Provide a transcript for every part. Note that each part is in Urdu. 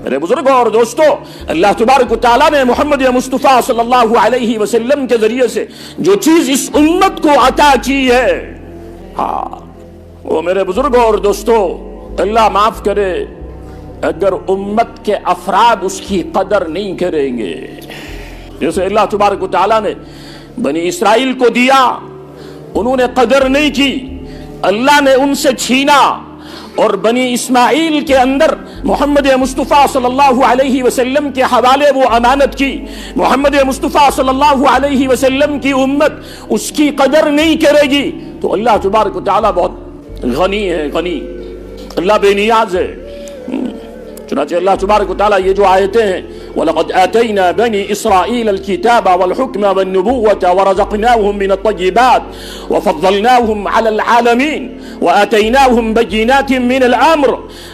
میرے بزرگوں اور دوستوں، اللہ تبارک و تعالیٰ نے محمد مصطفیٰ صلی اللہ علیہ وسلم کے ذریعے سے جو چیز اس امت کو عطا کی ہے، وہ میرے بزرگوں اور دوستوں اللہ معاف کرے اگر امت کے افراد اس کی قدر نہیں کریں گے، جیسے اللہ تبارک و تعالیٰ نے بنی اسرائیل کو دیا، انہوں نے قدر نہیں کی، اللہ نے ان سے چھینا، اور بنی اسماعیل کے اندر محمد مصطفیٰ صلی اللہ علیہ وسلم کے حوالے وہ امانت کی، محمد مصطفیٰ صلی اللہ علیہ وسلم کی امت اس کی قدر نہیں کرے گی، تو اللہ تبارک و تعالیٰ بہت غنی ہے، غنی، اللہ بے نیاز ہے۔ چنانچہ اللہ تبارک و تعالیٰ یہ جو آیتیں ہیں وَلَقَدْ آتَيْنَا بَنِي إِسْرَائِيلَ الْكِتَابَ وَالْحُكْمَ وَالنُّبُوَّةَ وَرَزَقْنَاهُمْ مِنَ الطَّيِّبَاتِ وَفَضَّلْنَاهُمْ عَلَى الْعَالَمِينَ وَآتَيْنَاهُمْ بَيِّنَاتٍ مِنَ الْأَمْرِ،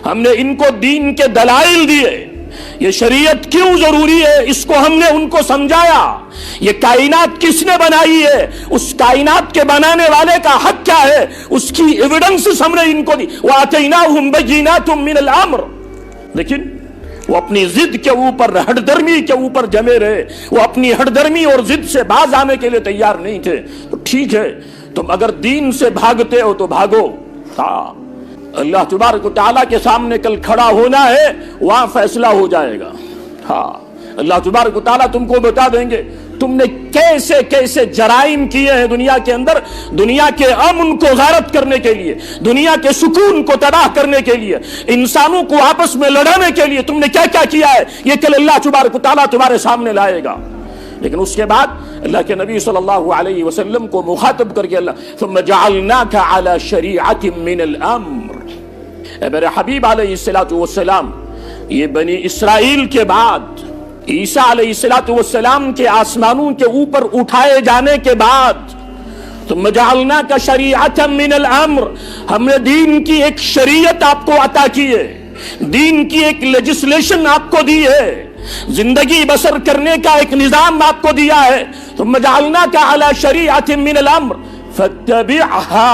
ہم نے ان کو دین کے دلائل دیے، یہ شریعت کیوں ضروری ہے اس کو ہم نے ان کو سمجھایا، یہ کائنات کس نے بنائی ہے، اس کائنات کے بنانے والے کا حق کیا ہے، اس کی ایویڈنس ہم نے ان کو دی، وَآتَيْنَاهُمْ بَيِّنَاتٍ مِنَ الْأَمْرِ۔ لیکن وہ اپنی ضد کے اوپر، ہٹ درمی کے اوپر جمے رہے، وہ اپنی ہٹ درمی اور ضد سے باز آنے کے لیے تیار نہیں تھے۔ تو ٹھیک ہے، تم اگر دین سے بھاگتے ہو تو بھاگو، اللہ تبارک و تعالیٰ کے سامنے کل کھڑا ہونا ہے، وہاں فیصلہ ہو جائے گا۔ اللہ تبارک و تعالیٰ تم کو بتا دیں گے تم نے کیسے کیسے جرائم کیے ہیں دنیا کے اندر، دنیا کے امن کو غارت کرنے کے لیے، دنیا کے سکون کو تباہ کرنے کے لیے، انسانوں کو آپس میں لڑانے کے لیے تم نے کیا کیا کیا ہے، یہ کل اللہ تبارک و تعالیٰ تمہارے سامنے لائے گا۔ لیکن اس کے بعد اللہ کے نبی صلی اللہ علیہ وسلم کو مخاطب کر کے اللہ ثم جعلناک علی شریعۃ من الامر، اے میرے حبیب علیہ الصلوۃ والسلام، یہ بنی اسرائیل کے بعد عیسیٰ علیہ الصلوۃ والسلام کے آسمانوں کے اوپر اٹھائے جانے کے بعد ثم جعلناک شریعۃ من الامر، ہم نے دین کی ایک شریعت آپ کو عطا کی ہے، دین کی ایک لیجسلیشن آپ کو دی ہے، زندگی بسر کرنے کا ایک نظام آپ کو دیا ہے۔ ثم جعلناک علی شریعۃ من الامر فاتبعها،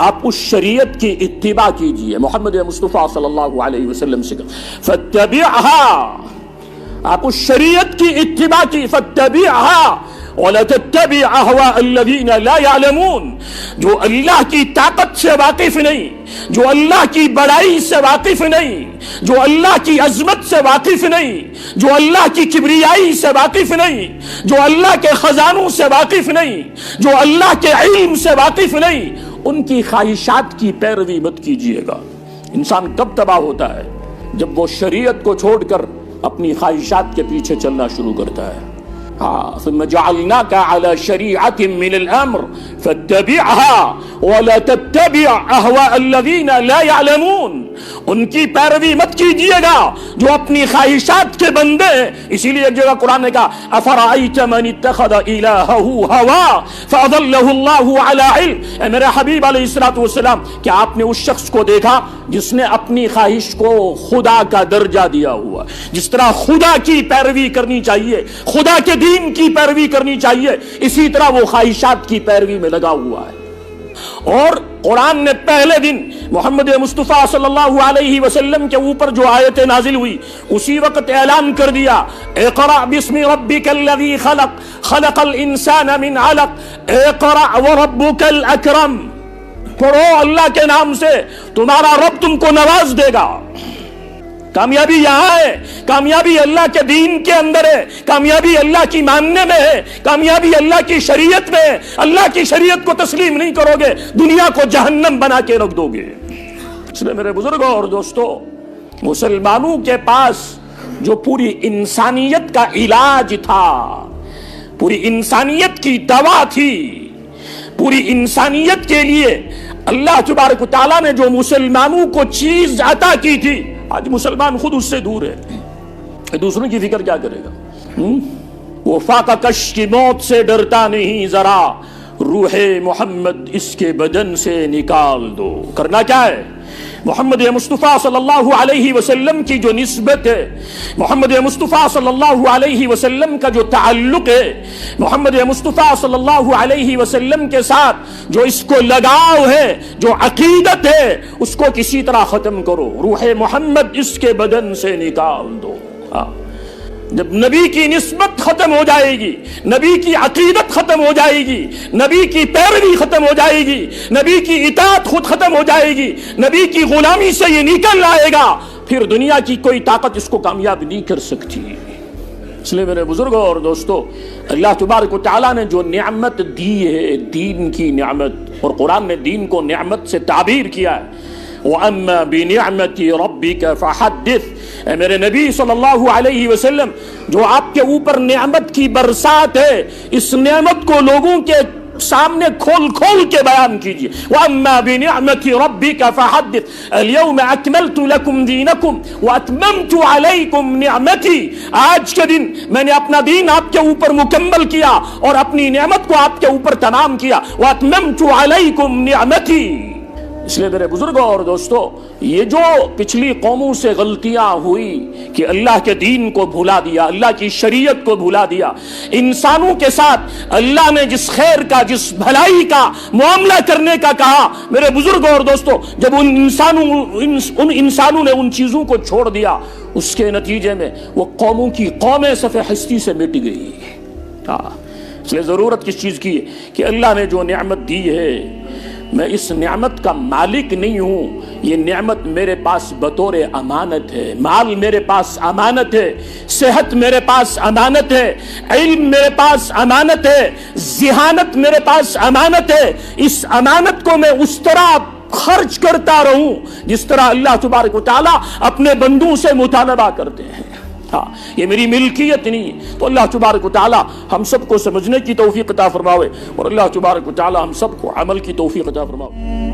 آپ اس شریعت کی اتباع کیجئے، محمد مصطفیٰ صلی اللہ علیہ وسلم سے فاتبعها، آپ اس شریعت کی اتباع کی، فاتبعها ولا تتبع اهواء الذين لا يعلمون، جو اللہ کی طاقت سے واقف نہیں، جو اللہ کی بڑائی سے واقف نہیں، جو اللہ کی عظمت سے واقف نہیں، جو اللہ کی کبریائی سے واقف نہیں، جو اللہ کے خزانوں سے واقف نہیں، جو اللہ کے علم سے واقف نہیں، ان کی خواہشات کی پیروی مت کیجیے گا۔ انسان کب تباہ ہوتا ہے؟ جب وہ شریعت کو چھوڑ کر اپنی خواہشات کے پیچھے چلنا شروع کرتا ہے۔ ثم جعلناك على شريعة من الأمر فاتبعها ولا تتبع أهواء الذين لا يعلمون، ان کی پیروی مت کیجیے گا جو اپنی خواہشات کے بندے ہیں۔ اسی لیے ایک جگہ قرآن نے کہا افرأيت من اتخذ إلهه هواه فأضله الله على علم، اے میرے حبیب علیہ الصلوۃ والسلام، کیا آپ نے اس شخص کو دیکھا جس نے اپنی خواہش کو خدا کا درجہ دیا ہوا، جس طرح خدا کی پیروی کرنی چاہیے، خدا کے دین کی پیروی کرنی چاہیے، اسی طرح وہ خواہشات کی پیروی میں لگا ہوا ہے۔ اور قرآن نے پہلے دن محمد مصطفیٰ صلی اللہ علیہ وسلم کے اوپر جو آیت نازل ہوئی اسی وقت اعلان کر دیا اقرأ باسم ربک الذی خلق خلق الانسان من علق اقرأ وربک الاکرم، پڑھو اللہ کے نام سے، تمہارا رب تم کو نواز دے گا۔ کامیابی یہاں ہے، کامیابی اللہ کے دین کے اندر ہے، کامیابی اللہ کی ماننے میں ہے، کامیابی اللہ کی شریعت میں ہے۔ اللہ کی شریعت کو تسلیم نہیں کرو گے، دنیا کو جہنم بنا کے رکھ دو گے۔ اس لیے میرے بزرگوں اور دوستوں، مسلمانوں کے پاس جو پوری انسانیت کا علاج تھا، پوری انسانیت کی دوا تھی، پوری انسانیت کے لیے اللہ تبارک و تعالیٰ نے جو مسلمانوں کو چیز عطا کی تھی، آج مسلمان خود اس سے دور ہے، دوسروں کی فکر کیا کرے گا؟ وہ فاقہ کش کی موت سے ڈرتا نہیں ذرا، روح محمد اس کے بدن سے نکال دو۔ کرنا کیا ہے؟ محمد مصطفیٰ صلی اللہ علیہ وسلم کی جو نسبت ہے، محمد مصطفیٰ صلی اللہ علیہ وسلم کا جو تعلق ہے، محمد مصطفیٰ صلی اللہ علیہ وسلم کے ساتھ جو اس کو لگاؤ ہے، جو عقیدت ہے، اس کو کسی طرح ختم کرو، روح محمد اس کے بدن سے نکال دو۔ جب نبی کی نسبت ختم ہو جائے گی، نبی کی عقیدت ختم ہو جائے گی، نبی کی پیروی ختم ہو جائے گی، نبی کی اطاعت خود ختم ہو جائے گی، نبی کی غلامی سے یہ نکل آئے گا، پھر دنیا کی کوئی طاقت اس کو کامیاب نہیں کر سکتی۔ اس لیے میرے بزرگوں اور دوستو، اللہ تبارک و تعالیٰ نے جو نعمت دی ہے، دین کی نعمت، اور قرآن نے دین کو نعمت سے تعبیر کیا ہے، وَأَمَّا بِنِعْمَةِ رَبِّكَ فَحَدِّثْ، اے میرے نبی صلی اللہ علیہ وسلم، جو آپ کے اوپر نعمت کی برسات ہے، اس نعمت کو لوگوں کے سامنے کھول کھول کے بیان کیجیے۔ وَأَمَّا بِنِعْمَةِ رَبِّكَ فَحَدِّثْ الْيَوْمَ أَكْمَلْتُ لَكُمْ دِينَكُمْ وَأَتْمَمْتُ عَلَيْكُمْ نِعْمَتِي، آج کے دن میں نے اپنا دین آپ کے اوپر مکمل کیا اور اپنی نعمت کو آپ کے اوپر تمام کیا۔ وَأَتْمَمْتُ عَلَيْكُمْ نِعْمَتِي۔ اس لیے میرے بزرگوں اور دوستو، یہ جو پچھلی قوموں سے غلطیاں ہوئی کہ اللہ کے دین کو بھلا دیا، اللہ کی شریعت کو بھلا دیا، انسانوں کے ساتھ اللہ نے جس خیر کا، جس بھلائی کا معاملہ کرنے کا کہا، میرے بزرگوں اور دوستو، جب ان انسانوں نے ان چیزوں کو چھوڑ دیا، اس کے نتیجے میں وہ قوموں کی قومیں صفحہ ہستی سے مٹ گئی۔ اس لیے ضرورت کس چیز کی ہے کہ اللہ نے جو نعمت دی ہے، میں اس نعمت کا مالک نہیں ہوں، یہ نعمت میرے پاس بطور امانت ہے، مال میرے پاس امانت ہے، صحت میرے پاس امانت ہے، علم میرے پاس امانت ہے، ذہانت میرے پاس امانت ہے، اس امانت کو میں اس طرح خرچ کرتا رہوں جس طرح اللہ تبارک و تعالیٰ اپنے بندوں سے مطالبہ کرتے ہیں۔ یہ میری ملکیت نہیں، تو اللہ تبارک و تعالی ہم سب کو سمجھنے کی توفیق عطا فرماوے، اور اللہ تبارک و تعالی ہم سب کو عمل کی توفیق عطا فرماوے۔